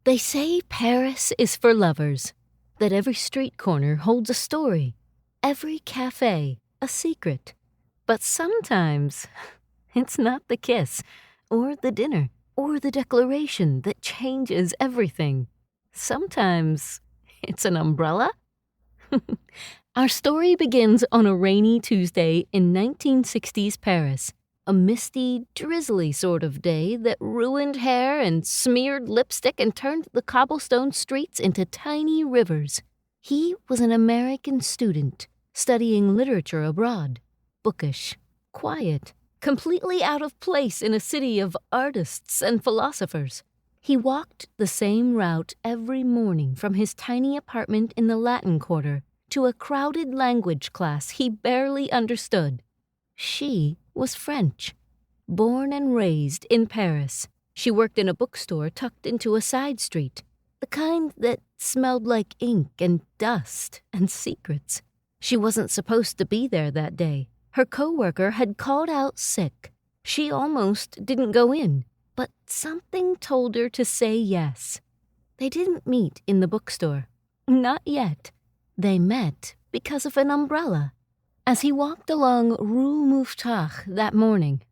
They say Paris is for lovers, that every street corner holds a story, every cafe a secret. But sometimes it's not the kiss, or the dinner, or the declaration that changes everything. Sometimes it's an umbrella. Our story begins on a rainy Tuesday in 1960s Paris. A misty, drizzly sort of day that ruined hair and smeared lipstick and turned the cobblestone streets into tiny rivers. He was an American student studying literature abroad. Bookish, quiet, completely out of place in a city of artists and philosophers. He walked the same route every morning from his tiny apartment in the Latin Quarter to a crowded language class he barely understood. She was French. Born and raised in Paris, she worked in a bookstore tucked into a side street, the kind that smelled like ink and dust and secrets. She wasn't supposed to be there that day. Her coworker had called out sick. She almost didn't go in, but something told her to say yes. They didn't meet in the bookstore. Not yet. They met because of an umbrella. As he walked along Rue Mouffetard that morning,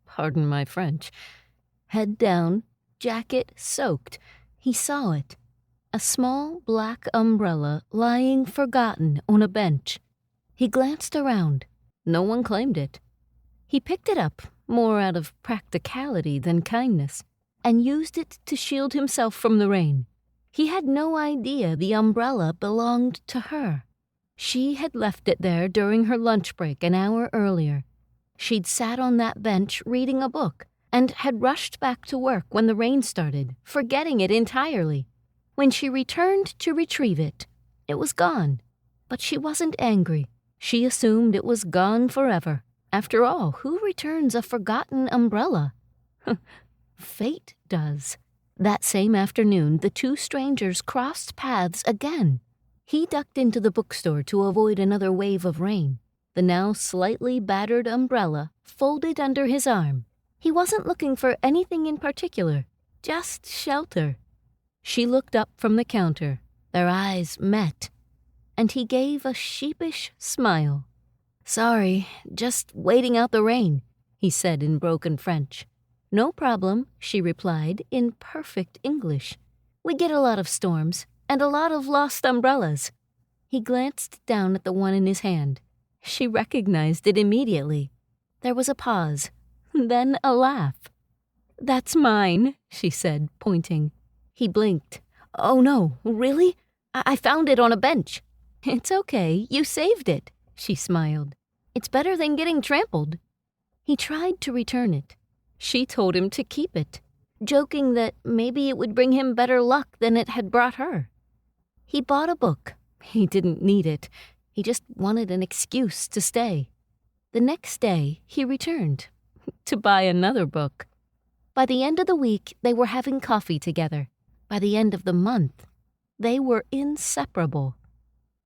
pardon my French, head down, jacket soaked, he saw it. A small black umbrella lying forgotten on a bench. He glanced around. No one claimed it. He picked it up, more out of practicality than kindness, and used it to shield himself from the rain. He had no idea the umbrella belonged to her. She had left it there during her lunch break an hour earlier. She'd sat on that bench reading a book and had rushed back to work when the rain started, forgetting it entirely. When she returned to retrieve it, it was gone. But she wasn't angry. She assumed it was gone forever. After all, who returns a forgotten umbrella? Fate does. That same afternoon, the two strangers crossed paths again. He ducked into the bookstore to avoid another wave of rain, the now slightly battered umbrella folded under his arm. He wasn't looking for anything in particular, just shelter. She looked up from the counter. Their eyes met, and he gave a sheepish smile. "Sorry, just waiting out the rain," he said in broken French. "No problem," she replied in perfect English. "We get a lot of storms. And a lot of lost umbrellas." He glanced down at the one in his hand. She recognized it immediately. There was a pause, then a laugh. "That's mine," she said, pointing. He blinked. "Oh no, really? I found it on a bench." "It's okay, you saved it," she smiled. "It's better than getting trampled." He tried to return it. She told him to keep it, joking that maybe it would bring him better luck than it had brought her. He bought a book. He didn't need it. He just wanted an excuse to stay. The next day, he returned to buy another book. By the end of the week, they were having coffee together. By the end of the month, they were inseparable.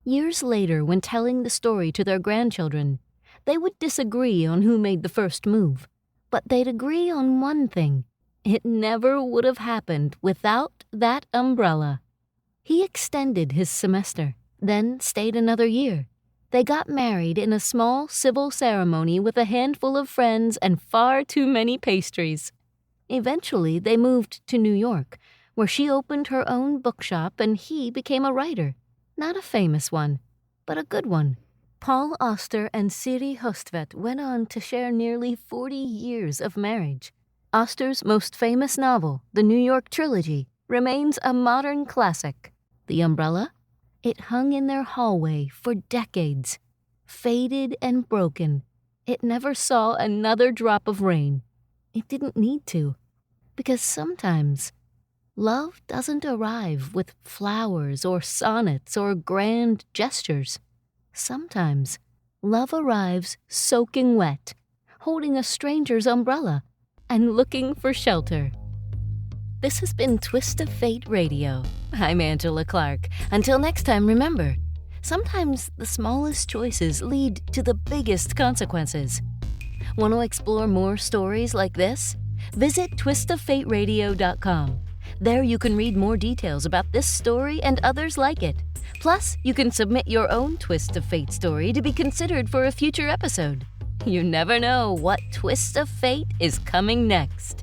Years later, when telling the story to their grandchildren, they would disagree on who made the first move. But they'd agree on one thing. It never would have happened without that umbrella. He extended his semester, then stayed another year. They got married in a small civil ceremony with a handful of friends and far too many pastries. Eventually, they moved to New York, where she opened her own bookshop and he became a writer. Not a famous one, but a good one. Paul Auster and Siri Hustvedt went on to share nearly 40 years of marriage. Auster's most famous novel, The New York Trilogy, remains a modern classic. The umbrella? It hung in their hallway for decades. Faded and broken, it never saw another drop of rain. It didn't need to, because sometimes love doesn't arrive with flowers or sonnets or grand gestures. Sometimes love arrives soaking wet, holding a stranger's umbrella, and looking for shelter. This has been Twist of Fate Radio. I'm Angela Clark. Until next time, remember, sometimes the smallest choices lead to the biggest consequences. Want to explore more stories like this? Visit twistoffateradio.com. There you can read more details about this story and others like it. Plus, you can submit your own twist of fate story to be considered for a future episode. You never know what twist of fate is coming next.